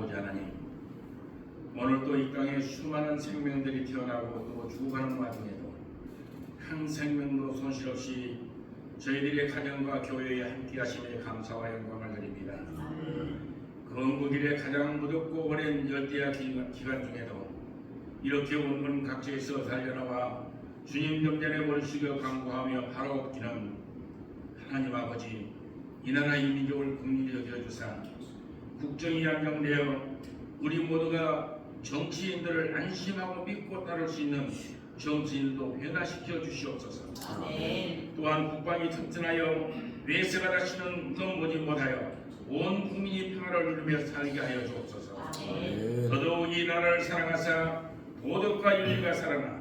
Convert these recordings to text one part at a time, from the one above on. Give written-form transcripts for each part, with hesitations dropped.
아버지 하나님, 오늘도 이 땅에 수많은 생명들이 태어나고 또 죽어가는 와중에도 한 생명도 손실 없이 저희들의 가정과 교회에 함께 하심에 감사와 영광을 드립니다. 건국일의 가장 무덥고 오랜 열대야 기간 중에도 이렇게 온문 각지에서 달려나와 주님 경전에 머리 숙여 간구하며 바라옵기는 하나님 아버지, 이 나라 이 민족을 국민이 여겨주사 국정이 안정되어 우리 모두가 정치인들을 안심하고 믿고 따를 수 있는 정치인도 변화시켜 주시옵소서. 또한 국방이 튼튼하여 외세가 다시는 넘보지 못하여 온 국민이 평화를 누리며 살게 하여 주옵소서. 더더욱 이 나라를 사랑하사 도덕과 윤리가 살아나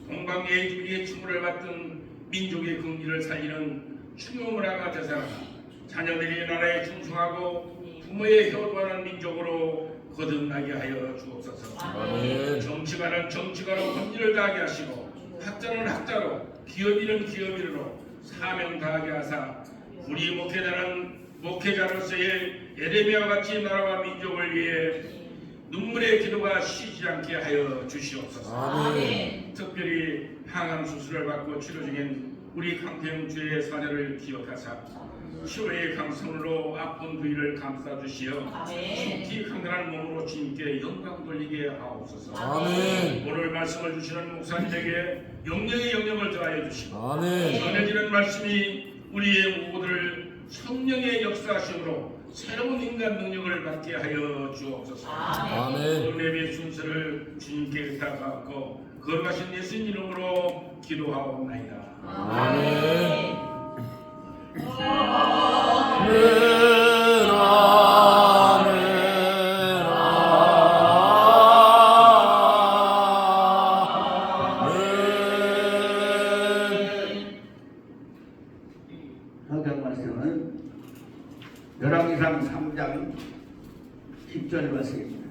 동방예의 주의의 충고를 받던 민족의 긍지를 살리는 충효문화가 되살아나 자녀들이 나라에 충성하고 부모의 효도하는 민족으로 거듭나게 하여 주옵소서. 정치가는 정치가로 본질을 다하게 하시고 학자는 학자로 기업인은 기업인으로 사명 다하게 하사 우리 목회자로서의 예레미야와 같이 나라와 민족을 위해 눈물의 기도가 쉬지 않게 하여 주시옵소서. 특별히 항암 수술을 받고 치료 중인 우리 강태영 주의 사녀를 기억하사 치료의 강성으로 아픈 부위를 감싸 주시어 속히 강건한 몸으로 주님께 영광 돌리게 하옵소서. 오늘 말씀을 주시는 목사님에게 영령의 영령을 더하여 주시고 전해지는 말씀이 우리의 모두를 성령의 역사하심으로 새로운 인간 능력을 받게 하여 주옵소서. 은혜의 순서를 주님께 의탁하고 거룩하신 예수님 이름으로 기도하옵나이다. 아멘. 성경 말씀은 열왕기상 3장 10절 말씀입니다.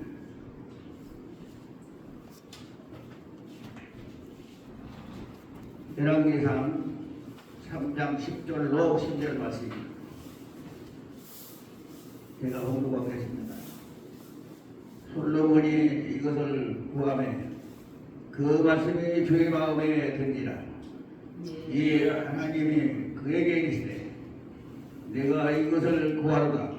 열왕기상 3장 10절로 10절 말씀입니다. 제가 홍보하겠습니다. 솔로몬이 이것을 구하매 그 말씀이 주의 마음에 듭니다. 이 하나님이 그에게 이르시되 내가 이것을 구하노라.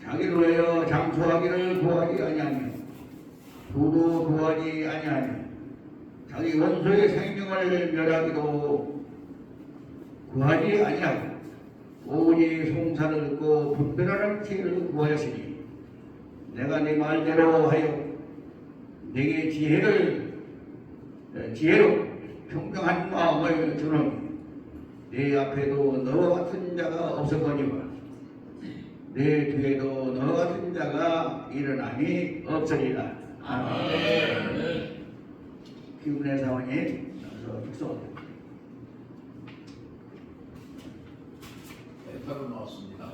자기를 위하여 장수하기를 구하지 아니하며 부도 구하지 아니하며 자기 원수의 생명을 멸하기도 구하지 아니하고 오직 송사를 듣고 분별하는 지혜를 구하였으니 내가 네 말대로 하여 내게 지혜로 평정한 마음을 주노니 내 앞에도 너와 같은 자가 없었거니와 내 뒤에도 너와 같은 자가 일어남이 없으리라. 아멘. 기분의 사원님 축소합니다. 바로 나왔습니다.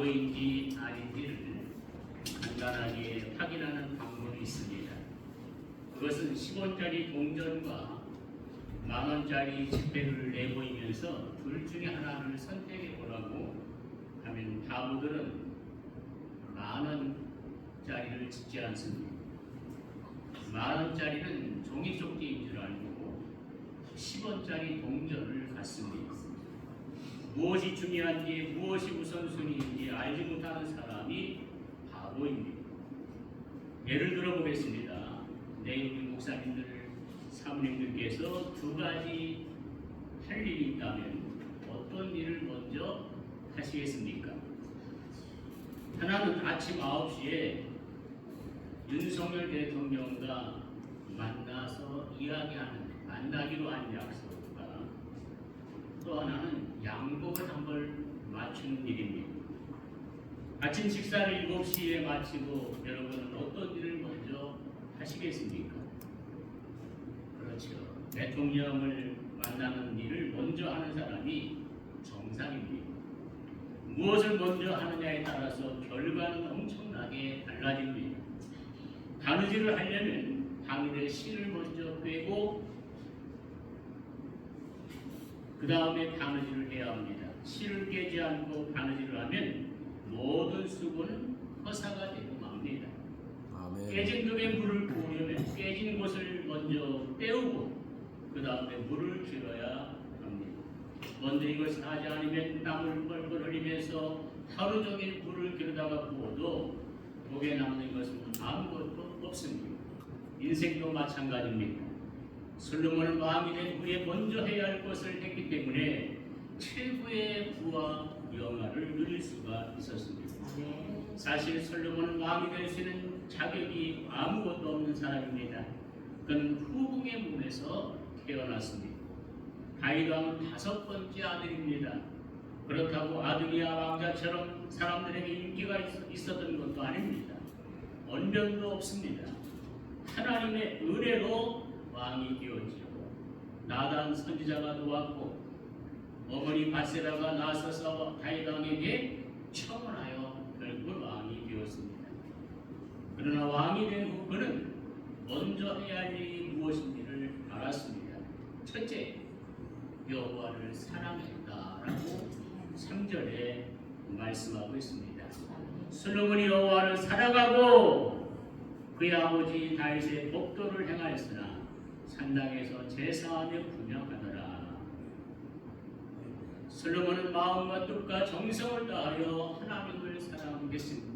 바보인지 아닌지를 간단하게 확인하는 방법이 있습니다. 그것은 10원짜리 동전과 만원짜리 지폐를 내보이면서 둘 중에 하나를 선택해 보라고 하면 바보들은 만원짜리를 짓지 않습니다. 만원짜리는 종이 쪽지인 줄 알고 10원짜리 동전을 갖습니다. 무엇이 중요한지 무엇이 우선순위인지 알지 못하는 사람이 바보입니다. 예를 들어 보겠습니다. 내일 우리 목사님들, 사모님들께서 두 가지 할 일이 있다면 어떤 일을 먼저 하시겠습니까? 하나는 아침 9시에 윤석열 대통령과 만나서 만나기로 한 약속과 또 하나는 양복을 한 벌 맞추는 일입니다. 아침 식사를 7시에 마치고 여러분은 어떤 일을 먼저 하시겠습니까? 그렇죠. 대통령을 만나는 일을 먼저 하는 사람이 정상입니다. 무엇을 먼저 하느냐에 따라서 결과는 엄청나게 달라집니다. 바느질을 하려면 당일에 실을 먼저 빼고 그 다음에 바느질을 해야 합니다. 실을 깨지 않고 바느질을 하면 모든 수고는 허사가 되고 맙니다. 아멘. 깨진 금에 물을 부으려면 깨진 곳을 먼저 떼우고 그 다음에 물을 길어야 합니다. 먼저 이것을 하지 않으면 땀을 뻘뻘 흘리면서 하루 종일 물을 기르다가 부어도 목에 남는 것은 아무것도 없습니다. 인생도 마찬가지입니다. 솔로몬은 왕이 된 후에 먼저 해야 할 것을 했기 때문에 최고의 부와 영화를 누릴 수가 있었습니다. 사실 솔로몬은 왕이 될 수 있는 자격이 아무것도 없는 사람입니다. 그는 후궁의 몸에서 태어났습니다. 다윗 왕은 5번째 아들입니다. 그렇다고 아들이야 왕자처럼 사람들에게 인기가 있었던 것도 아닙니다. 언변도 없습니다. 하나님의 은혜로 왕이 되었지요. 나단 선지자가 도왔고 어머니 바세바가 나서서 다윗 왕에게 청혼하여 결국 왕이 되었습니다. 그러나 왕이 된 후 그는 먼저 해야 할 일이 무엇인지를 알았습니다. 첫째, 여호와를 사랑했다라고 3절에 말씀하고 있습니다. 솔로몬이 여호와를 사랑하고 그의 아버지 다윗의 법도를 행하였으나 산당에서 제사하며 분양하더라. 솔로몬은 마음과 뜻과 정성을 다하여 하나님을 사랑했습니다.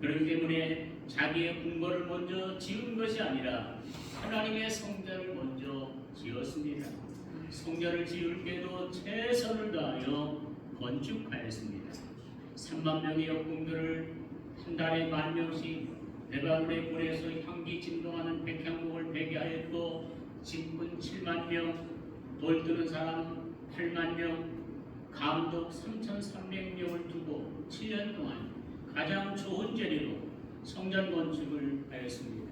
그렇기 때문에 자기의 궁궐을 먼저 지은 것이 아니라 하나님의 성전을 먼저 지었습니다. 성전을 지을 때도 최선을 다하여 건축하였습니다. 3만 명의 역공들을 한 달에 10,000명씩 레바논에 보내서 향기 진동하는 백향목을 배기하였고 진군 7만 명, 돌 뜨는 사람 8만 명, 감독 3,300명을 두고 7년 동안 가장 좋은 재료로 성전 건축을 하였습니다.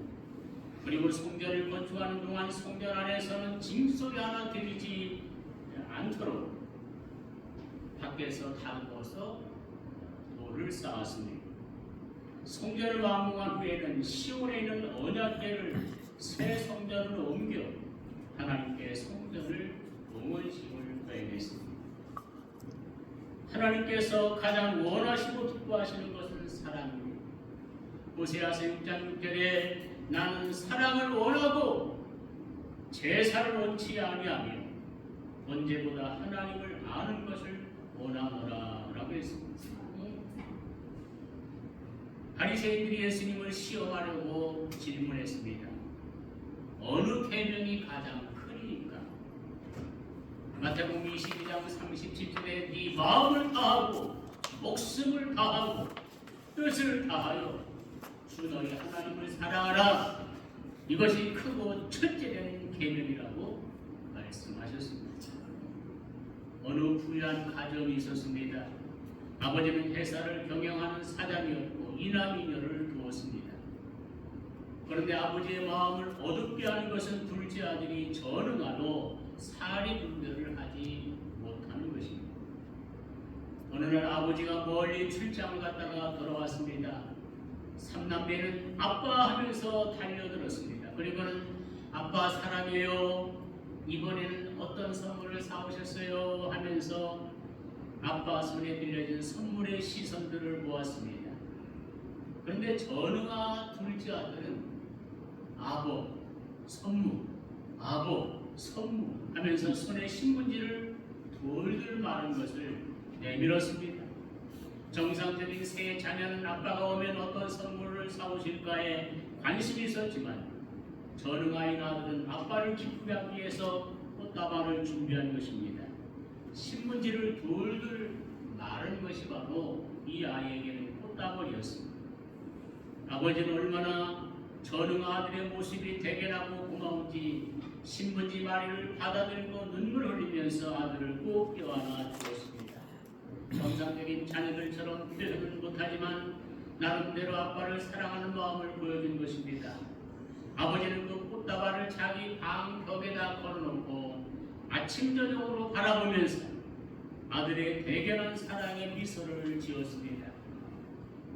그리고 성전을 건축하는 동안 성전 안에서는 짐소리 하나 들리지 않도록 밖에서 담궈서 돌을 쌓았습니다. 성전을 완공한 후에는 시온에 있는 언약궤를 새 성전으로 옮겨 하나님께 성전을 봉헌식을 거행했습니다. 하나님께서 가장 원하시고 기뻐하시는 것은 사랑입니다. 호세아서 6장 6절에 나는 사랑을 원하고 제사를 원치 아니하며 언제보다 하나님을 아는 것을 원하노라 라고 했습니다. 바리새인들이 예수님을 시험하려고 질문했습니다. 어느 계명이 가장 크니까? 마태복음 22장 37절에 네 마음을 다하고 목숨을 다하고 뜻을 다하여 주 너희 하나님을 사랑하라. 이것이 크고 첫째된 계명이라고 말씀하셨습니다. 어느 부유한 가정이 있었습니다. 아버지는 회사를 경영하는 사장이었고 이남이녀를 두었습니다. 그런데 아버지의 마음을 어둡게 하는 것은 둘째 아들이 전응하로 사리 분별을 하지 못하는 것입니다. 어느 날 아버지가 멀리 출장을 갔다가 돌아왔습니다. 삼남매는 아빠 하면서 달려들었습니다. 그리고는 아빠 사랑해요. 이번에는 어떤 선물을 사오셨어요? 하면서 아빠 손에 들려진 선물의 시선들을 보았습니다. 그런데 전우와 둘째 아들은 아버, 선물, 아버, 선물 하면서 손에 신문지를 돌돌 마른 것을 내밀었습니다. 정상적인 새 자녀는 아빠가 오면 어떤 선물을 사오실까에 관심이 있었지만 전응아인 아들은 아빠를 기쁘게 하기 위해서 꽃다발을 준비한 것입니다. 신문지를 돌돌 마른 것이 바로 이 아이에게는 꽃다발이었습니다. 아버지는 얼마나 전응 아들의 모습이 대견하고 고마운지 신문지 마리를 받아들고 눈물 흘리면서 아들을 꼭 껴안아 주었습니다. 정상적인 자녀들처럼 표현은 못하지만 나름대로 아빠를 사랑하는 마음을 보여준 것입니다. 아버지는 그 꽃다발을 자기 방 벽에다 걸어놓고 아침 저녁으로 바라보면서 아들의 대견한 사랑의 미소를 지었습니다.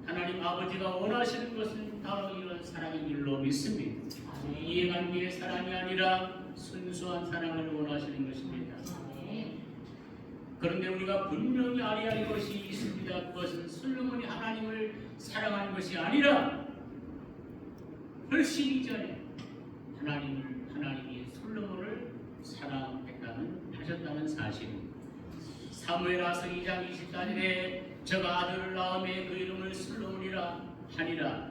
하나님 아버지가 원하시는 것은 바로 이런 사랑인 줄로 믿습니다. 이해관계의 사랑이 아니라 순수한 사랑을 원하시는 것입니다. 그런데 우리가 분명히 알아야 할 것이 있습니다. 그것은 솔로몬이 하나님을 사랑하는 것이 아니라 훨씬 이전에 하나님이 솔로몬을 사랑하셨다는 사실입니다. 사무엘하서 2장 24절에 저가 아들을 낳음에 그 이름을 솔로몬이라 하니라.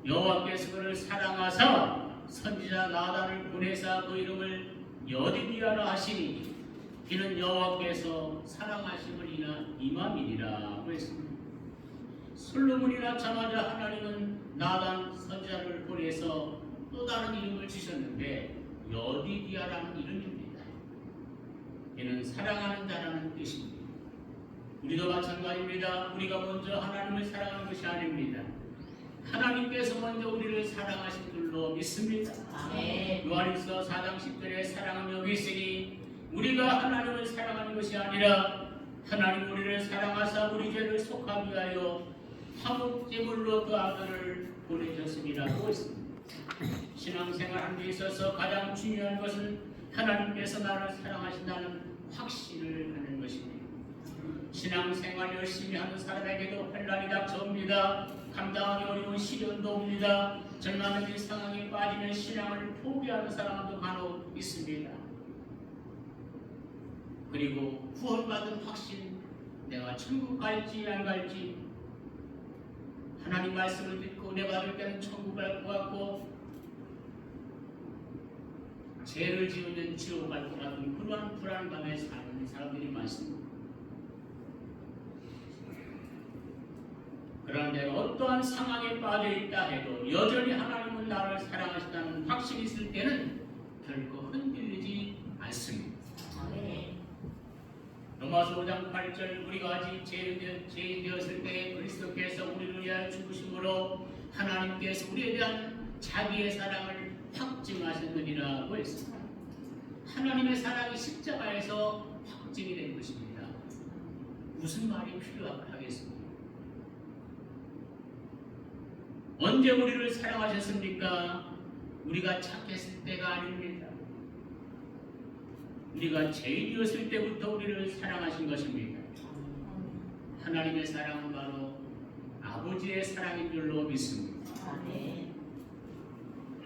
여호와께서 그를 사랑하사 선지자 나단을 보내사 그 이름을 여디디아라 하시니 이는 여호와께서 사랑하심을 임함이니라 했습니다. 솔로몬이 낳자마자 하나님은 나단 선지자를 보내서 또 다른 이름을 주셨는데 여디디아라는 이름입니다. 이는 사랑하는 자라는 뜻입니다. 우리도 마찬가지입니다. 우리가 먼저 하나님을 사랑하는 것이 아닙니다. 하나님께서 먼저 우리를 사랑하신 줄로 믿습니다. 요한일서 4장 10절에 사랑은 여기 있으니 우리가 하나님을 사랑하는 것이 아니라 하나님 우리를 사랑하사 우리 죄를 속하기 위하여 화목제물로 그 아들을 보내셨음이라고 했습니다. 신앙생활하는 데 있어서 가장 중요한 것은 하나님께서 나를 사랑하신다는 확신을 하는 것입니다. 신앙생활 열심히 하는 사람에게도 환난이 닥쳐옵니다. 감당하기 어려운 시련도 옵니다. 절망의 상황에 빠지면 신앙을 포기하는 사람도 간혹 있습니다. 그리고 구원받은 확신, 내가 천국 갈지 안 갈지, 하나님 말씀을 듣고 은혜 받을 때는 천국 갈 것 같고 죄를 지으면 지옥 갈 것 같은 그러한 불안감에 사는 사람들이 많습니다. 그러나 내가 어떠한 상황에 빠져 있다 해도 여전히 하나님은 나를 사랑하신다는 확신이 있을 때는 결코 흔들리지 않습니다. 로마서 5장 8절 우리가 아직 죄인 되었을 때 그리스도께서 우리를 위하여 죽으심으로 하나님께서 우리에 대한 자기의 사랑을 확증하셨느니라고 했습니다. 하나님의 사랑이 십자가에서 확증이 된 것입니다. 무슨 말이 필요하겠습니까? 언제 우리를 사랑하셨습니까? 우리가 착했을 때가 아닙니다. 우리가 죄인이었을 때부터 우리를 사랑하신 것입니다. 하나님의 사랑은 바로 아버지의 사랑인 줄로 믿습니다.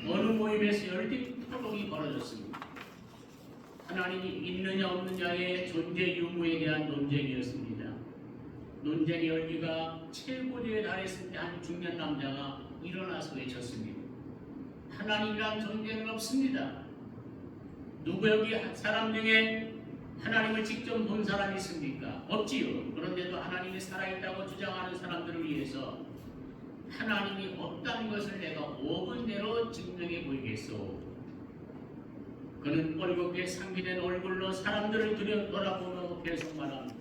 어느 모임에서 열띤 토론이 벌어졌습니다. 하나님이 있느냐 없느냐의 존재 유무에 대한 논쟁이었습니다. 논쟁의 열기가 최고조에 달했을 때 한 중년 남자가 일어나서 외쳤습니다. 하나님이란 존재는 없습니다. 누구 여기 사람 중에 하나님을 직접 본 사람이 있습니까? 없지요. 그런데도 하나님이 살아있다고 주장하는 사람들을 위해서 하나님이 없다는 것을 내가 5분 내로 증명해 보이겠소. 그는 뻘겋게 상기된 얼굴로 사람들을 돌아보며 계속 말합니다.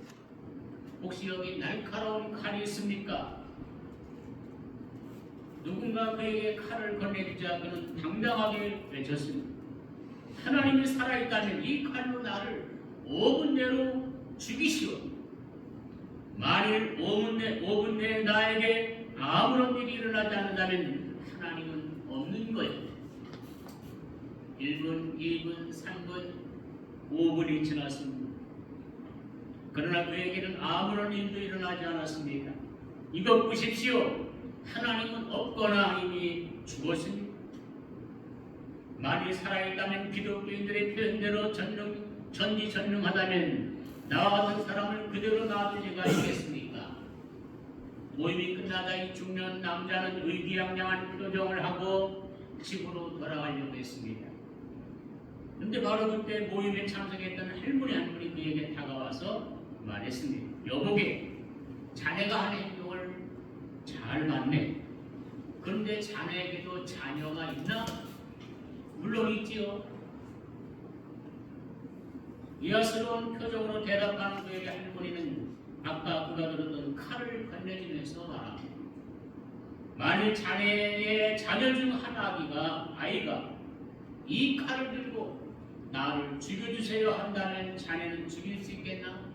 혹시 여기 날카로운 칼이 있습니까? 누군가 그에게 칼을 건네주자 그는 당당하게 외쳤습니다. 하나님이 살아있다면 이 칼로 나를 5분 내로 죽이시오. 만일 5분 내에 나에게 아무런 일이 일어나지 않는다면 하나님은 없는 거예요. 1분, 2분, 3분, 5분이 지났습니다. 그러나 그에게는 아무런 일도 일어나지 않았습니다. 이것 보십시오. 하나님은 없거나 이미 죽었습니다. 만일 살아있다면 기독교인들의 표현대로 전지전능하다면 나와 같은 사람을 그대로 놔둘 리가 있겠습니까? 모임이 끝나자 이 중년 남자는 의기양양한 표정을 하고 집으로 돌아가려고 했습니다. 그런데 바로 그때 모임에 참석했던 할머니 한 분이 그에게 다가와서 말했습니다. 여보게, 자네가 하는 행동을 잘 봤네. 그런데 자네에게도 자녀가 있나? 물론 있지요. 이하스러운 표정으로 대답하는 그에게 할머니는 아까 그가 들었던 칼을 건네주면서 말합니다. 만일 자네의 자녀 중 아이가 이 칼을 들고 나를 죽여주세요 한다면 자네는 죽일 수 있겠나?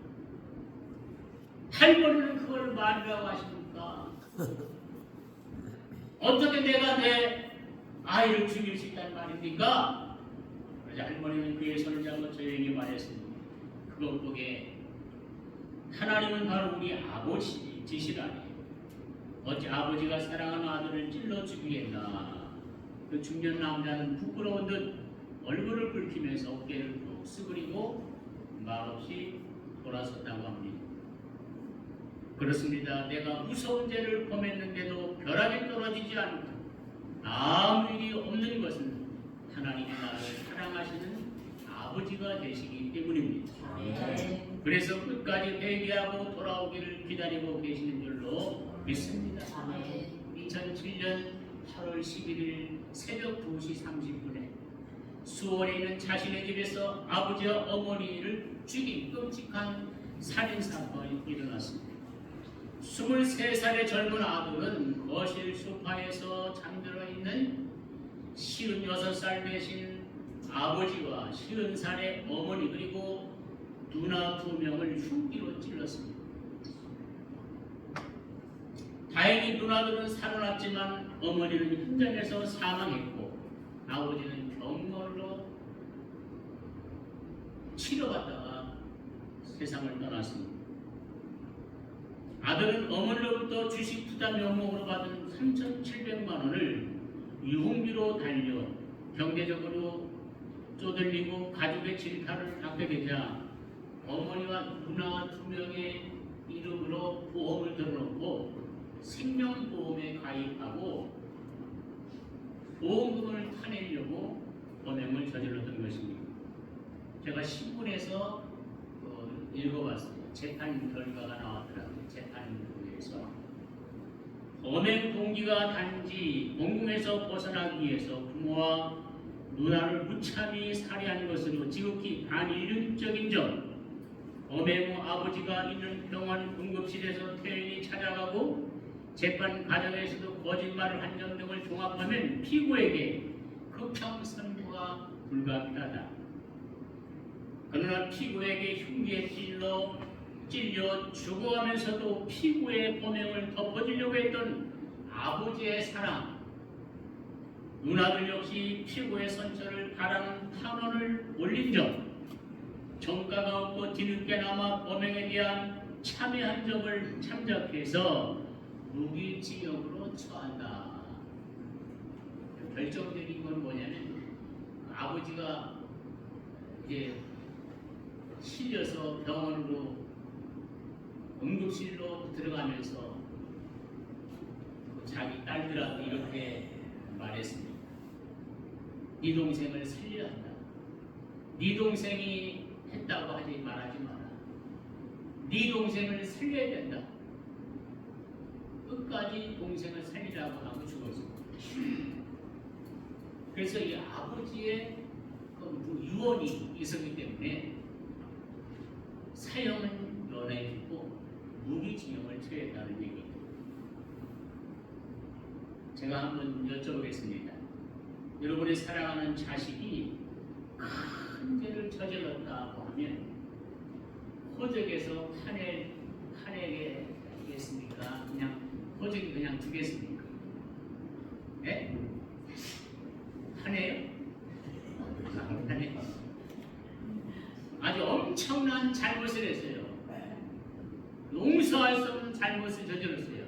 할머니는 그걸 말이라고 하십니까? 어떻게 내가 내 아이를 죽일 수 있다는 말입니까? 그러자 할머니는 그의 손을 잡아 저에게 말했습니다. 그것 보게 하나님은 바로 우리 아버지시라네. 어찌 아버지가 사랑하는 아들을 찔러 죽이겠나? 그 중년 남자는 부끄러운 듯 얼굴을 붉히면서 어깨를 푹 쓰그리고 말없이 돌아섰다고 합니다. 그렇습니다. 내가 무서운 죄를 범했는데도 벼락이 떨어지지 않고 아무 일이 없는 것은 하나님이 나를 사랑하시는 아버지가 되시기 때문입니다. 그래서 끝까지 회개하고 돌아오기를 기다리고 계시는 줄로 믿습니다. 2007년 8월 11일 새벽 2시 30분에 수원에 있는 자신의 집에서 아버지와 어머니를 죽인 끔찍한 살인사건이 일어났습니다. 23살의 젊은 아들은 거실 소파에서 잠들어 있는 56살 되신 아버지와 50살의 어머니 그리고 누나 2명을 흉기로 찔렀습니다. 다행히 누나들은 살아났지만 어머니는 현장에서 사망했고 아버지는 병원으로 치료받다가 세상을 떠났습니다. 아들은 어머니로부터 주식 투자 명목으로 받은 3,700만 원을 유흥비로 달려 경제적으로 쪼들리고 가족의 질타를 받게 되자 어머니와 누나 2명의 이름으로 보험을 들어놓고 생명보험에 가입하고 보험금을 타내려고 범행을 저질렀던 것입니다. 제가 신문에서 읽어봤습니다. 재판 결과가 나왔더라고요. 재판부에서 범행 동기가 단지 공금에서 벗어나기 위해서 부모와 누나를 무참히 살해한 것으로 지극히 반인륜적인 점, 범행 후 아버지가 있는 병원 응급실에서 퇴원이 찾아가고 재판 과정에서도 거짓말을 한 점 등을 종합하면 피고에게 극형 선고가 불가피하다. 그러나 피고에게 흉기에 찔려 죽어가면서도 피고의 범행을 덮어주려고 했던 아버지의 사랑, 누나들 역시 피고의 선처를 바라는 탄원을 올린 점, 정가가 없고 뒤늦게나마 범행에 대한 참여한 점을 참작해서 무기징역으로 처한다. 결정적인 건 뭐냐면 아버지가 이제 실려서 병원으로 응급실로 들어가면서 자기 딸들한테 이렇게 말했습니다. 네 동생을 살려야 한다. 네 동생이 했다고 하지 말하지 마라. 네 동생을 살려야 된다. 끝까지 동생을 살리라고 하고 죽었습니다. 그래서 이 아버지의 유언이 있었기 때문에 사형은 면해주고 무기징역을 처했다는 얘기입니다. 제가 한번 여쭤보겠습니다. 여러분의 사랑하는 자식이 큰 죄를 저질렀다고 하면 호적에서 하나에게 두겠습니까? 그냥 호적이 그냥 두겠습니까? 네? 하네요? 하네. 아주 엄청난 잘못을 했어요. 용서할 수 없는 잘못을 저질렀어요.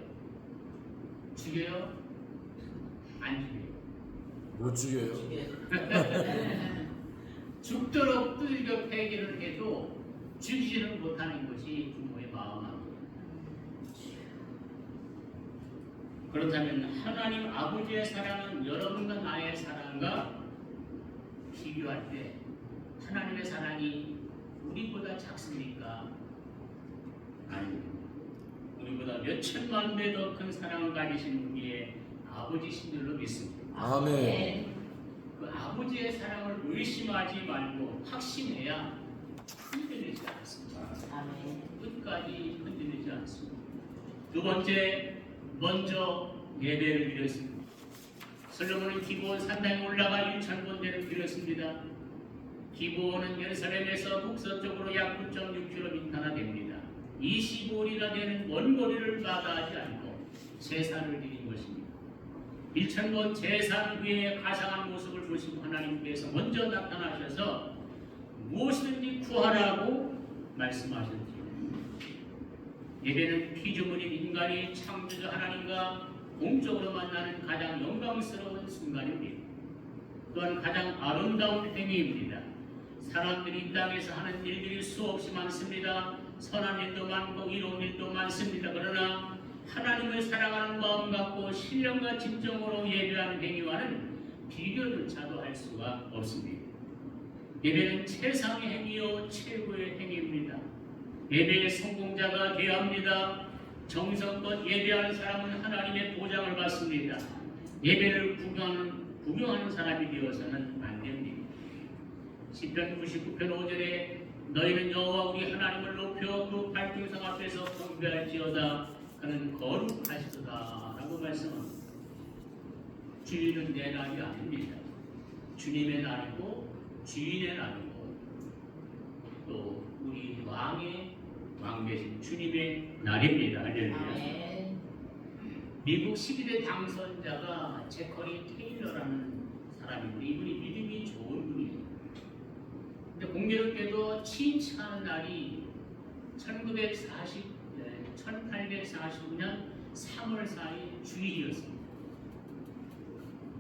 죽여요? 안 죽여요? 못 죽여요. 죽도록 두들겨 패기를 해도 죽이지는 못하는 것이 부모의 마음하고, 그렇다면 하나님 아버지의 사랑은 여러분과 나의 사랑과 비교할 때 하나님의 사랑이 우리보다 작습니까? 아닙니다. 우리보다 몇 천만 배 더 큰 사랑을 가지신 우리의 아버지신 줄로 믿습니다. 아멘. 그 아버지의 사랑을 의심하지 말고 확신해야 흔들리지 않습니다. 끝까지 흔들리지 않습니다. 두 번째, 먼저 예배를 드렸습니다. 솔로몬은 기브온 산당에 올라가 1,000번대를 드렸습니다. 기브온은 예루살렘에서 북서쪽으로 약 9.6km나 됩니다. 25리나 되는 먼 거리를 마다하지 않고 제사를 드린 것입니다. 1,000번 제사 위에 가상한 모습을 보신 하나님께서 먼저 나타나셔서 무엇이든지 구하라고 말씀하셨지요. 예배는 피조물인 인간이 창조주 하나님과 공적으로 만나는 가장 영광스러운 순간입니다. 또한 가장 아름다운 행위입니다. 사람들이 이 땅에서 하는 일들이 수없이 많습니다. 선한 일도 많고 이로운 일도 많습니다. 그러나 하나님을 사랑하는 마음 갖고 신령과 진정으로 예배하는 행위와는 비교조차도 할 수가 없습니다. 예배는 최상의 행위요 최고의 행위입니다. 예배의 성공자가 되어야 합니다. 정성껏 예배하는 사람은 하나님의 보장을 받습니다. 예배를 구경하는 사람이 되어서는 안 됩니다. 시편 99편 5절에 너희는 여호와 우리 하나님을 높여 그 발등상 앞에서 경배할지어다. 그는 거룩하시도다 라고 말씀합니다. 주일은 내 날이 아닙니다. 주님의 날이고 주인의 날이고 또 우리 왕 되신 주님의 날입니다. 할렐루야. 미국 12대 당선자가 제커리 테일러라는 사람인데 이분이 믿음이 좋은 분이에요. 근데 공교롭게도 친차하는 날이 1849년 3월 4일 주일이었습니다.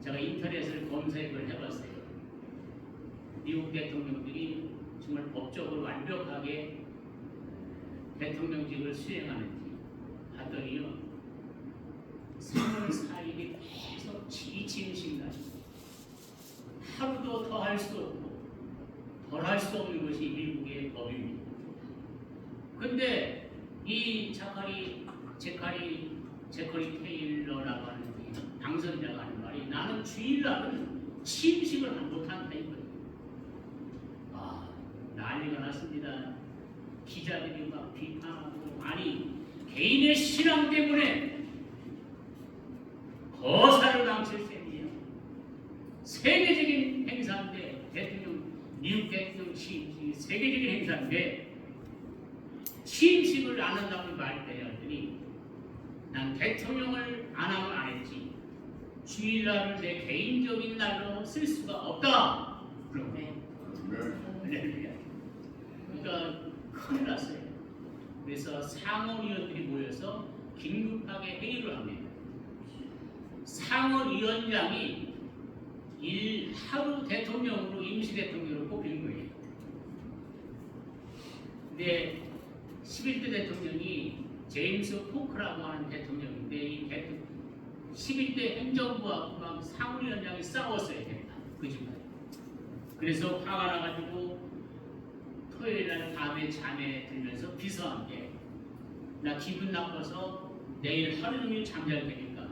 제가 인터넷을 검색을 해봤어요. 미국 대통령들이 정말 법적으로 완벽하게 대통령직을 수행하는지 하더니요, 3월 4일이 계속 지침식 날, 하루도 더 할 수 없고 덜 할 수 없는 것이 미국의 법입니다. 근데 이 제커리 테일러라고 하는 당선자가 하는 말이 나는 주일날은 침식을 못한다 이거예요. 난리가 났습니다. 기자들이 막 비판하고, 아니 개인의 신앙 때문에 거사를 당칠 셈이에요. 세계적인 행사인데 미국 대통령 취임식이 세계적인 행사인데 취임식을 안 한다고 말했더니 난 대통령을 안 하면 안 했지 주일날을 내 개인적인 날로 쓸 수가 없다. 그러니까 큰일 났어요. 그래서 상원의원들이 모여서 긴급하게 회의를 합니다. 상원위원장이 하루 대통령으로 임시 대통령으로 뽑힌 거예요. 근데 11대 대통령이 제임스 포크라고 하는 대통령인데 이 11대 행정부하고 막 상원위원장이 싸웠어요. 그 집안. 그래서 화가 나가지고 토요일날 밤에 잠에 들면서 비서한테 나 기분 나빠서 내일 하루 종일 잠잘 테니까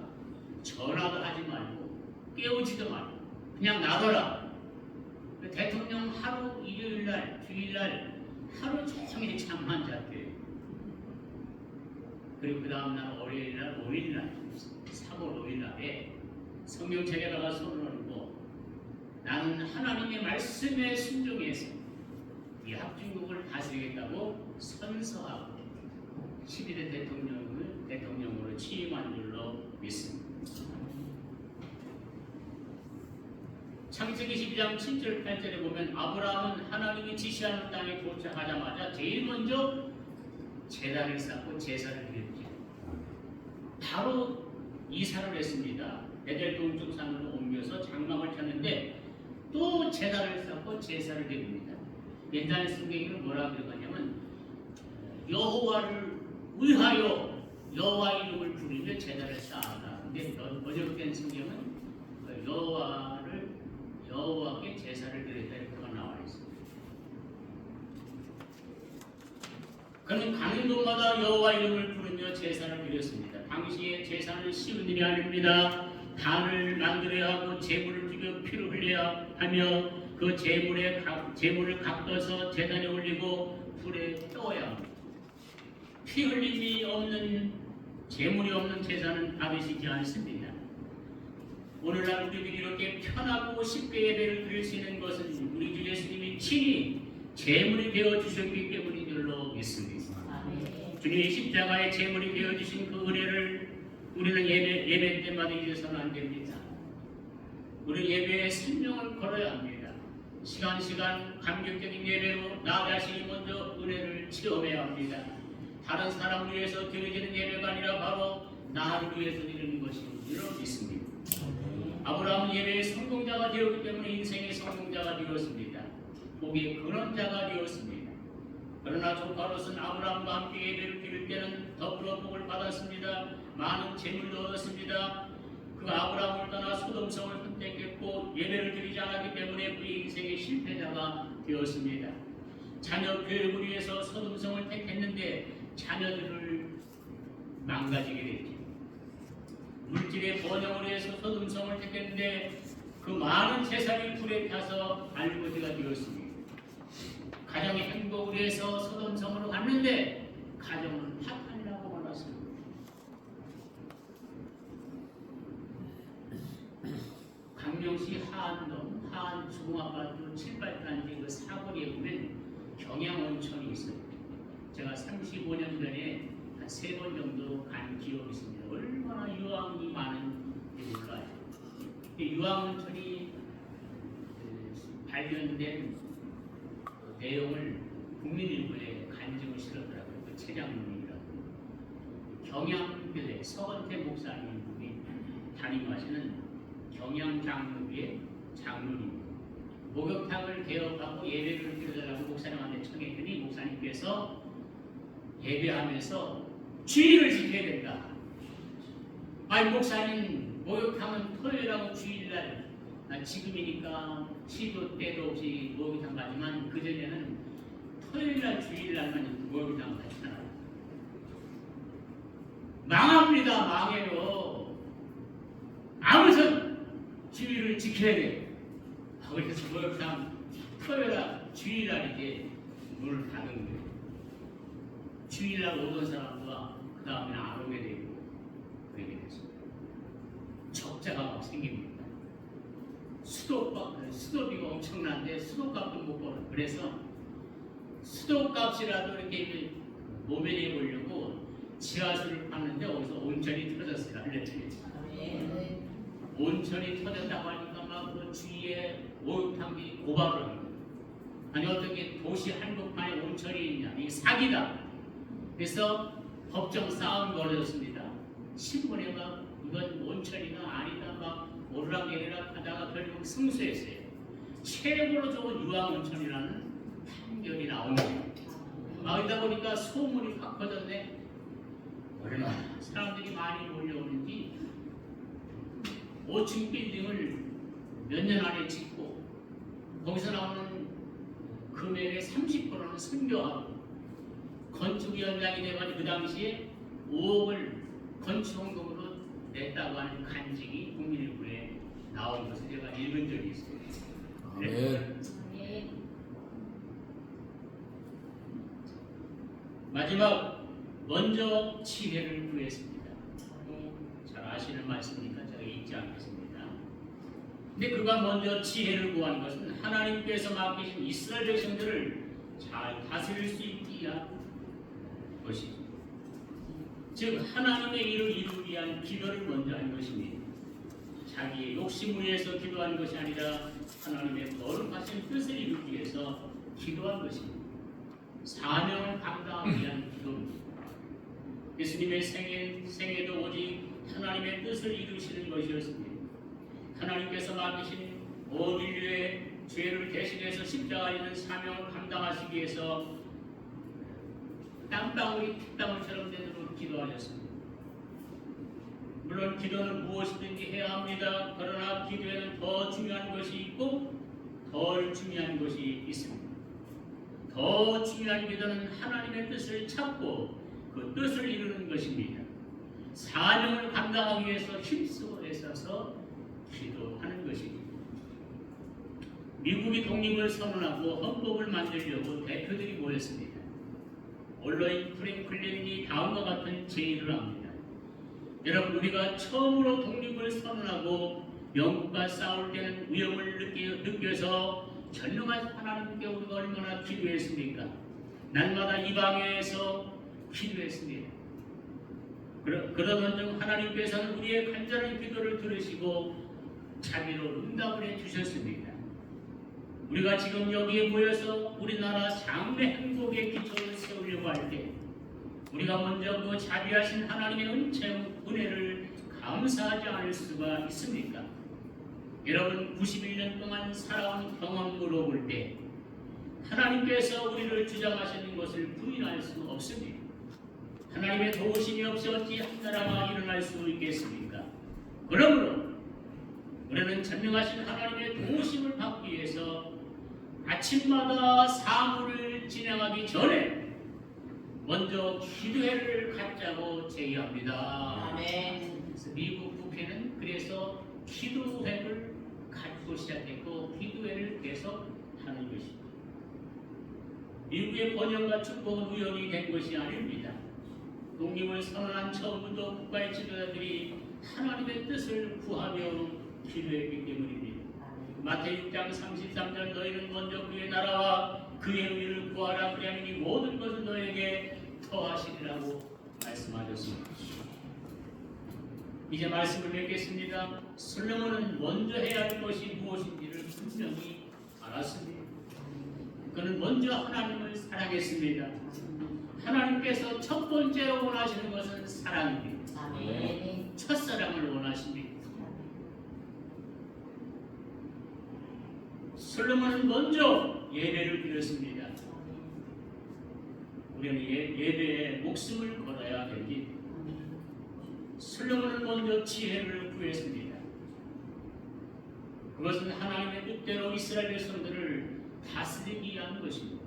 전화도 하지 말고 깨우지도 말고 그냥 놔둬라. 대통령 하루 일요일날 주일날 하루 종일 잠만 잤대요. 그리고 그 다음날 월요일날 3월 5일날에 성경책에다가 손을 얹고 나는 하나님의 말씀에 순종해서 이 합중국을 다스리겠다고 선서하고 12대 대통령으로 취임한 줄로 믿습니다. 창세기 12장 7절 8절에 보면 아브라함은 하나님이 지시하는 땅에 도착하자마자 제일 먼저 제단을 쌓고 제사를 드렸죠. 바로 이사를 했습니다. 베델 동쪽 산으로 옮겨서 장막을 쳤는데 또 제단을 쌓고 제사를 드립니다. 옛날 성경에는 뭐라고 그러냐면 여호와를 위하여 여호와 이름을 부르며 제단을 쌓았다. 근데 번역된 성경은 여호와께 제사를 드렸다 이렇게 나와 있습니다. 그는 가는 곳마다 여호와 이름을 부르며 제사를 드렸습니다. 당시에 제사는 쉬운 일이 아닙니다. 단을 만들어야 하고 제물을 죽여 피를 흘려야 하며 그 제물을 각도서 제단에 올리고 불에 떠야 합니다. 피 흘림이 없는 제물이 없는 제사는 받으시지 않습니다. 오늘날 우리들이 이렇게 편하고 쉽게 예배를 드릴 수 있는 것은 우리 주 예수님이 친히 제물이 되어 주셨기 때문인 줄로 믿습니다. 주님이 십자가의 제물이 되어 주신 그 은혜를 우리는 예배 때마다 잊어서는 안 됩니다. 우리 예배에 생명을 걸어야 합니다. 시간 감격적인 예배로 나 자신이 먼저 은혜를 체험해야 합니다. 다른 사람을 위해서 드려지는 예배가 아니라 바로 나를 위해서 드리는 것인 줄로 믿습니다. 아브라함은 예배의 성공자가 되었기 때문에 인생의 성공자가 되었습니다. 복의 근원자가 되었습니다. 그러나 조카로서는 아브라함과 함께 예배를 드릴 때는 더불어 복을 받았습니다. 많은 재물도 얻었습니다. 그 아브라함을 떠나 소돔성을 선택했고 예배를 드리지 않았기 때문에 그의 인생의 실패자가 되었습니다. 자녀 교육을 위해서 소돔성을 택했는데 자녀들을 망가지게 됐죠. 물질의 번영을 위해서 소돔성을 택했는데 그 많은 재산이 불에 타서 알거지가 되었습니다. 가정의 행복을 위해서 소돔성으로 갔는데 가정은 파탄이라고 말했습니다. 강명시 하안동 하안중앙아파트 7,8단지 그 사거리에 보면 경양온천이 있어요. 제가 35년 전에 한 3번 정도 간 기억이 있습니다. 얼마나 유황이 많은지 몰라요. 유황온천이 발견된 내용을 국민일보에 간증을 실었더라고요. 그 최장로님이라고. 경양교회 서건태 목사님이 담임하시는 경양장로교회 장로님입니다. 목욕탕을 개업하고 예배를 드려달라고 목사님한테 청했더니 목사님께서 예배하면서 주의를 지켜야 된다. 아니 목사님 목욕탕은 토요일하고 주일날 지금이니까 시도 때도 없이 목욕탕 가지만 그전에는 토요일날 주일날만 목욕탕 갔잖아요. 망합니다. 망해요. 아무튼 주의를 지켜야 돼요. 그래서 목욕탕 토요일날 주일날 이제 문을 닫은 거예요. 주일날 오던 사람과 그 다음에는 안 오게 되고 그렇게 됐습니다. 적자가 막 생깁니다. 수도비가 엄청난데 수도값도 못 벌어. 그래서 수도값이라도 이렇게 모면해 보려고 지하수를 파는데 거기서 온천이 터졌어요. 알려주겠죠. 온천이 터졌다고 하니까 막 그 주위에 목욕탕들이 고발을 하는 거예요. 아니 어떻게 도시 한복판에 온천이 있냐. 이게 사기다. 그래서 법정 싸움이 벌어졌습니다. 신문에 막 이건 온천이나 아니다 막 오르락내리락 하다가 결국 승소했어요. 최고로 좋은 유황온천이라는 판결이 나온 거예요. 나오다 보니까 소문이 확 퍼졌네. 얼마나 사람들이 많이 몰려오는지 5층 빌딩을 몇 년 안에 짓고 거기서 나오는 금액의 30%는 선교하고 건축위원장이 돼가지고 그 당시에 5억을 건축원금으로 냈다고 하는 간증이 국민일보에 나온 것을 제가 읽은 적이 있어요. 아멘. 마지막 먼저 지혜를 구했습니다. 잘 아시는 말씀이니까 제가 읽지 않겠습니다. 근데 그가 먼저 지혜를 구한 것은 하나님께서 맡기신 이스라엘 백성들을 잘 다스릴 수 있게 한 것입니다. 즉 하나님의 일을 이루기 위한 기도를 먼저 한 것입니다. 자기의 욕심을 위해서 기도한 것이 아니라 하나님의 거룩하신 뜻을 이루기 위해서 기도한 것입니다. 사명을 감당하기 위한 기도입니다. 예수님의 생애도 오직 하나님의 뜻을 이루시는 것이었습니다. 하나님께서 맡기신 온 인류의 죄를 대신해서 십자가에 있는 사명을 감당하시기 위해서 땀방울이 핏방울처럼 되도록 기도하셨습니다. 물론 기도는 무엇이든지 해야 합니다. 그러나 기도에는 더 중요한 것이 있고 덜 중요한 것이 있습니다. 더 중요한 기도는 하나님의 뜻을 찾고 그 뜻을 이루는 것입니다. 사명을 감당하기 위해서 힘쓰고 애써서 기도하는 것입니다. 미국이 독립을 선언하고 헌법을 만들려고 대표들이 모였습니다. 언론인 프랭클린이 다음과 같은 제의를 합니다. 여러분, 우리가 처음으로 독립을 선언하고 영국과 싸울 때는 위험을 느껴서 전능한 하나님께 우리가 얼마나 기도했습니까? 날마다 이방에서 기도했습니다. 그러던 중 하나님께서는 우리의 간절한 기도를 들으시고 자비로 응답을 해주셨습니다. 우리가 지금 여기에 모여서 우리나라 장래 행복의 기초를 세우려고 할 때 우리가 먼저 그 자비하신 하나님의 은혜를 감사하지 않을 수가 있습니까? 여러분, 91년 동안 살아온 경험으로 볼 때 하나님께서 우리를 주장하시는 것을 부인할 수 없습니다. 하나님의 도우심이 없이 어찌 한 나라가 일어날 수 있겠습니까? 그러므로 우리는 전능하신 하나님의 도우심을 받기 위해서 아침마다 사물을 진행하기 전에 먼저 기도회를 갖자고 제의합니다. 아멘. 그래서 미국 국회는 그래서 기도회를 갖고 시작했고 기도회를 계속 하는 것입니다. 미국의 번영과 축복은 우연히 된 것이 아닙니다. 독립을 선언한 처음부터 국가의 지도자들이 하나님의 뜻을 구하며 기도했기 때문입니다. 마태복음 6장 33절 너희는 먼저 그의 나라와 그의 의를 구하라 그리하면 이 모든 것을 너에게 더하시리라고 말씀하셨습니다. 이제 말씀을 맺겠습니다. 솔로몬은 먼저 해야 할 것이 무엇인지를 분명히 알았습니다. 그는 먼저 하나님을 사랑했습니다. 하나님께서 첫 번째로 원하시는 것은 사랑입니다. 아멘. 첫사랑을 원하십니다. 솔로몬은 먼저 예배를 드렸습니다. 우리는 예배에 목숨을 걸어야 됩니다. 솔로몬은 먼저 지혜를 구했습니다. 그것은 하나님의 뜻대로 이스라엘 백성들을 다스리기 위한 것입니다.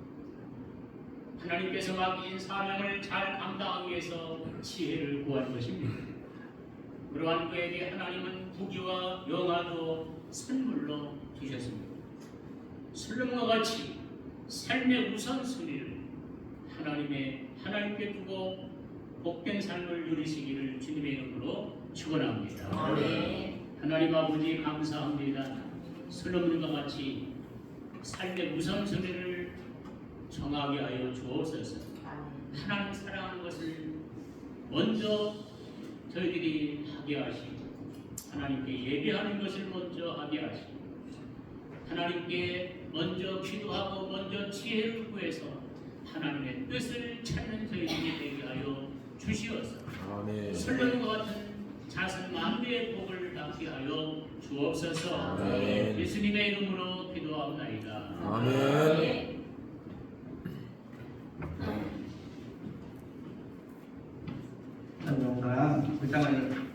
하나님께서 맡기신 사명을 잘 감당하기 위해서 지혜를 구한 것입니다. 그러한 그에게 하나님은 부귀와 영화도 선물로 주셨습니다. 솔로몬과 같이 삶의 우선순위를 하나님께 두고 복된 삶을 누리시기를 주님의 이름으로 축원합니다. 아멘. 하나님 아버지 감사합니다. 솔로몬과 같이 삶의 우선순위를 정하게 하여 주옵소서. 하나님 사랑하는 것을 먼저 저희들이 하게 하시고 하나님께 예배하는 것을 먼저 하게 하시고 하나님께 먼저 기도하고 먼저 지혜를 구해서 하나님의 뜻을 찾는 저희들이 되게 하여 주시옵소서. 아멘. 솔로몬과 같은 자손 만대의 복을 받게 하여 주옵소서. 아멘. 예수님의 이름으로 기도하옵나이다. 아멘. 찬송가 불쌍한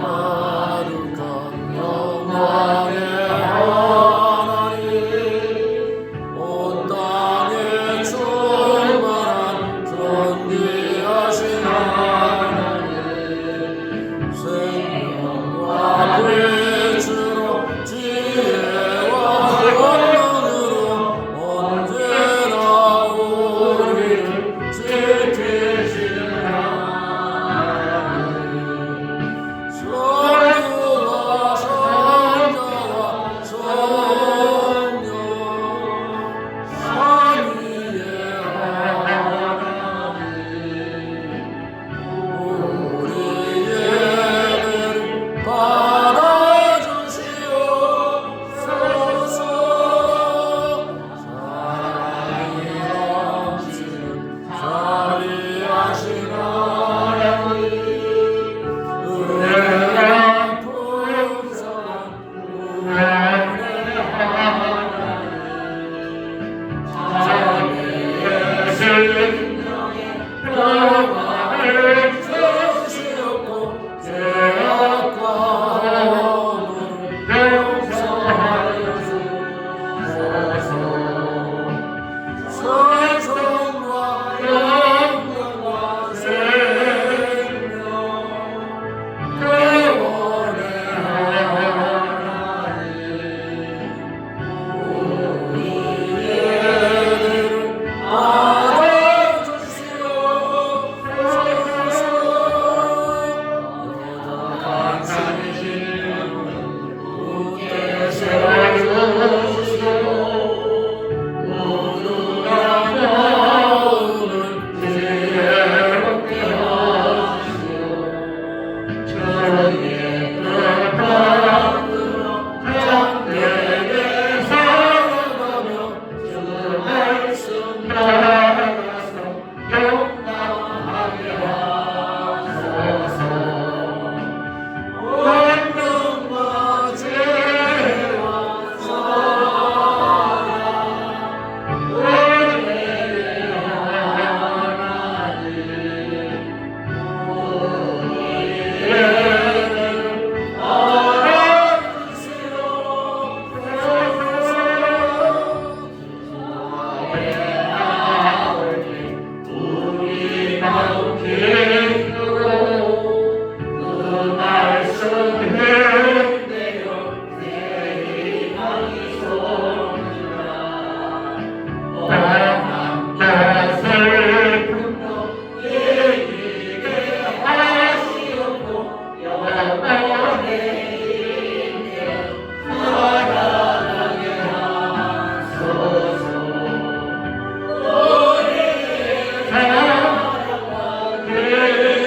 거룩한 영광의 하나님 온 땅에 충만한 존귀하신 하나님 생명과 불주로 지혜와 평안을 주시옵고 죄악과 허물을 용서하여 주소서. 찬송과 영광과 생명 영원의 하나님 우리를 알아주시옵소서. 강산이신 주께 세워주시오. 모두가 마음을 지혜롭게 하시오. 저희의 뜻받들어 참되게 살아가며 주 말씀 따라가서 영광하게 하소서. 원명과 죄와 사랑 은혜의 하나님 우리를 알아주시옵소서. 우리 마음 기쁘고 그 말씀 흔들려 내리망이 솟으라. 떠난 슬픔도 이기게 하시옵고 영원의 인생 살아가게 하소서. 우리의 사랑과 그리움 생명의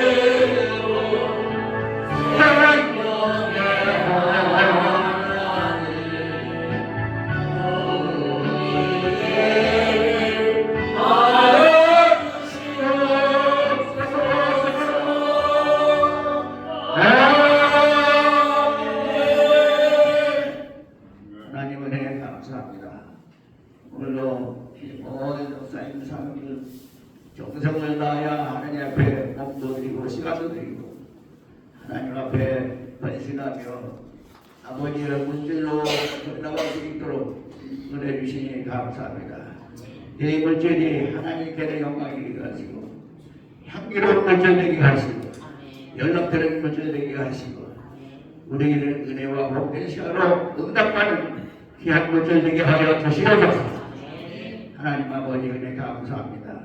하나님 우리를 알아주시옵소서. 하나님 은혜 감사합니다. 오늘도 이 모든 목사님 사람들 정성을 다하여 하나님 앞에 몸도 드리고 시간도 드리고 하나님 앞에 헌신하며 아버지의 문질로 끝나갈 수 있도록 은혜 주시니 감사합니다. 이 물질이 하나님께는 영광이 되게 하시고 향기로운 물질 되게 하시고 연락되는 물질 되게 하시고 우리에게는 은혜와 복된 시간으로 응답받는 귀한 물질 되게 하여 주시옵소서. 하나님 아버지 은혜 감사합니다.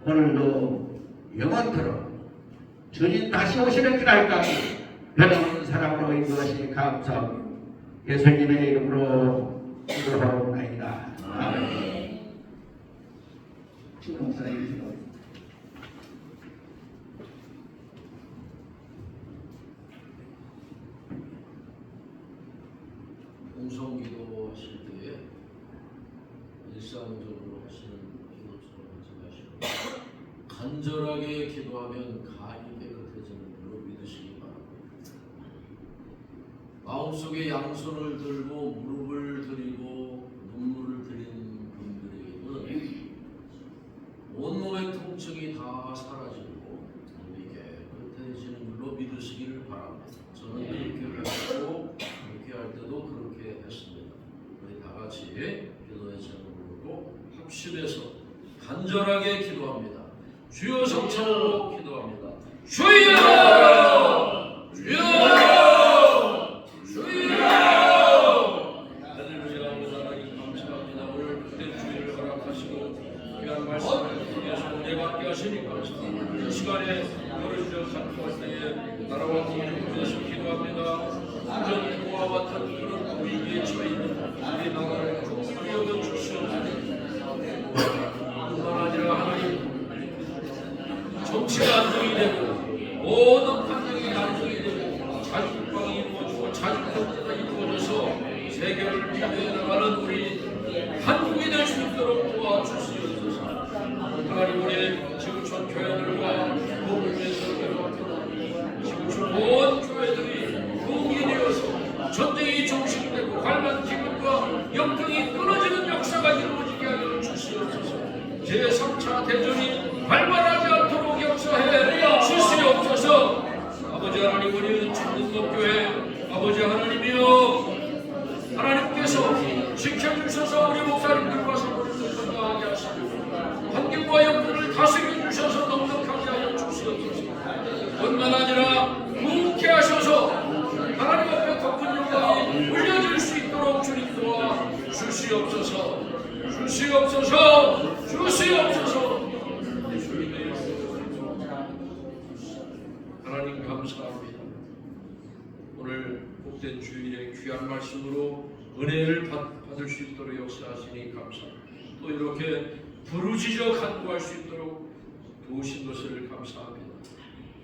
오늘도 영원토록 주님 다시 오시는 그날까지 변함없는 사랑으로 인도하시니 감사합니다. 예수님의 이름으로 기도하옵나이다. 아멘. 주목사님 공성기도 하실 때에 일상적으로 하시는 기도처럼 하지 마시고 간절하게 기도하면 간이 깨끗해지는 걸로 믿으시기 바랍니다. 마음속에 양손을 들고 무릎을 드리고 눈물을 드리는 분들에게는 온몸의 통증이 다 사라지고 몸이 깨끗해지는 걸로 믿으시기를 바랍니다. 저는 그렇게 했고 그렇게 할 때도 그렇게 했습니다. 우리 다 같이 기도의 제목을 부르고 합심해서 간절하게 기도합니다. 주여 성령으로 기도합니다. 주여! 주여! 주여! 할렐루야. 하나님 감사합니다. 오늘 그때 주의를 허락하시고 귀한 말씀을 통해서 은혜 받게 하시니 감사합니다. 이 시간에 너를 주여 간구할 때에 나라와 국민을 위해서 기도합니다. 완전 고와 같은 그런 위기에 처해있는 우리 나라를 충분히 여겨주시옵소서. 뿐만 아니라 하나님 정치가 안정이 되고 모든 판정이 안정이 되고 자주국방이 이루어지고 자주경제가 이루어져서 세계를 리드해 나가는 우리 한국이 될 수 있도록 도와주시옵소서. 하나님 우리 지구촌 교회들과 복음에서 지구촌 온 교회들이 동이 되어서 전쟁이 종식되고 관란 기근과 영통이 끊어지는 역사가 이루어지게 하여 주시옵소서. 제3차 대전이 발발하지 않도록 역사해 주시옵소서. 아버지 하나님, 우리 전국교회 아버지 하나님이여, 하나님께서 지켜주셔서 우리 목사님들과 사모님들 건강하게 하시고 환경과 여건을 다스려 주셔서 넉넉하게 하여 주시옵소서. 뿐만 아니라 묵게 하셔서 하나님 앞에 더 큰 영광이 올려질 수 있도록 주님 도와 주시옵소서. 주시옵소서. 주시옵소서. 예수님의 하나님 감사합니다. 오늘 복된 주일에 귀한 말씀으로 은혜를 받을 수 있도록 역사하시니 감사합니다. 또 이렇게 부르짖어 간구할 수 있도록 도우신 것을 감사합니다.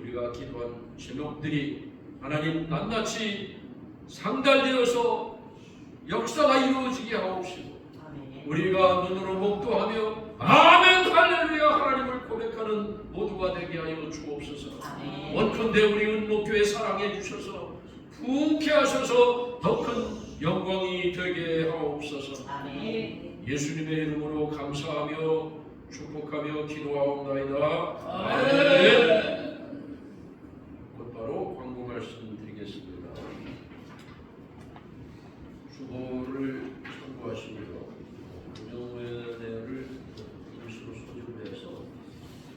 우리가 기도한 제목들이 하나님 낱낱이 상달되어서 역사가 이루어지게 하옵시고, 우리가 눈으로 목도하며 아멘 할렐루야 하나님을 고백하는 모두가 되게 하여 주옵소서. 원컨대 우리 은목교회 사랑해 주셔서 부흥케 하셔서 더 큰 영광이 되게 하옵소서. 예수님의 이름으로 감사하며 축복하며 기도하옵나이다. 아멘. 곧바로 광고 말씀드리겠습니다. 주보를 참고하시고요. 운영회를 임시로 소집해서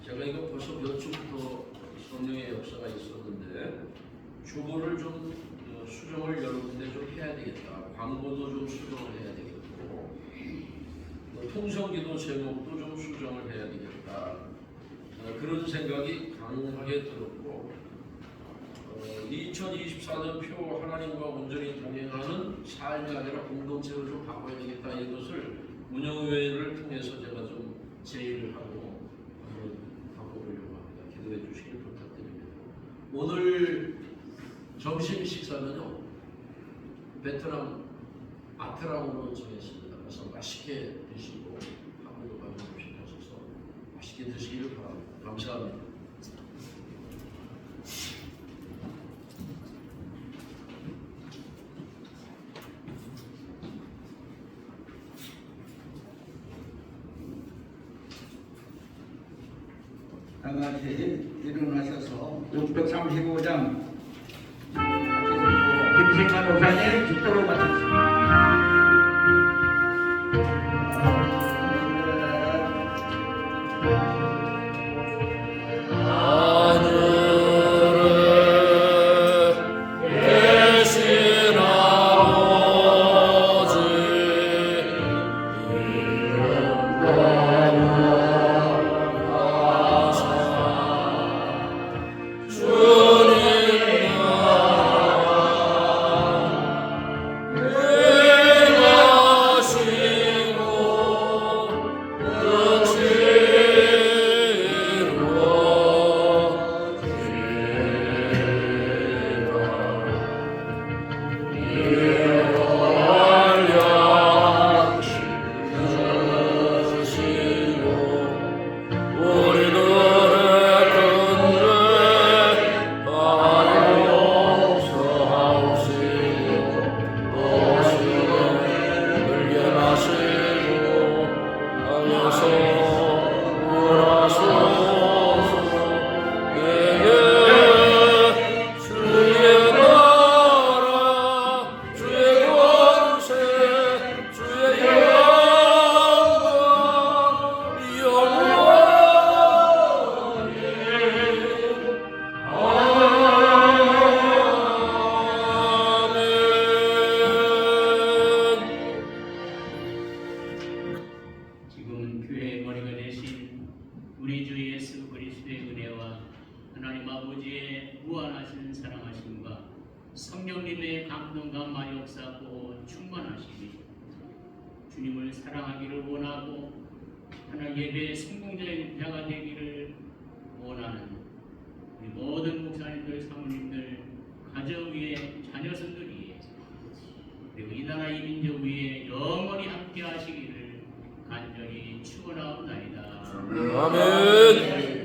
제가 이거 벌써 몇 주부터 성령의 역사가 있었는데 주보를 좀 수정을 여러 군데 좀 해야 되겠다. 광고도 좀 수정을 해야 되겠고, 통성기도 제목도 좀 수정을 해야 되겠다. 그런 생각이 강하게 들었고, 2024년 표 하나님과 온전히 동행하는 삶이 아니라 공동체를 좀 바꿔야 되겠다. 이것을 운영회를 통해서 제가 좀 제의를 하고 한번 바꿔보려고 합니다. 기도해 주시길 부탁드립니다. 오늘 점심 식사는요, 베트남 아트랑으로 정했습니다. 그래서 맛있게 드시고 한국으로 가면 음식하셔서 맛있게 드시길 바랍니다. 감사합니다. 다 같이 일어나셔서 635장 김생만 목사님 기도로 마쳤습니다. 성령님의 감동과 마역사고 충만하시니 주님을 사랑하기를 원하고 하나님 예배의 성공적인 자가 되기를 원하는 우리 모든 목사님들, 사모님들, 가정 위에 자녀선들 위에 그리고 이 나라 이 민족 위에 영원히 함께 하시기를 간절히 축원하옵나이다. 아멘.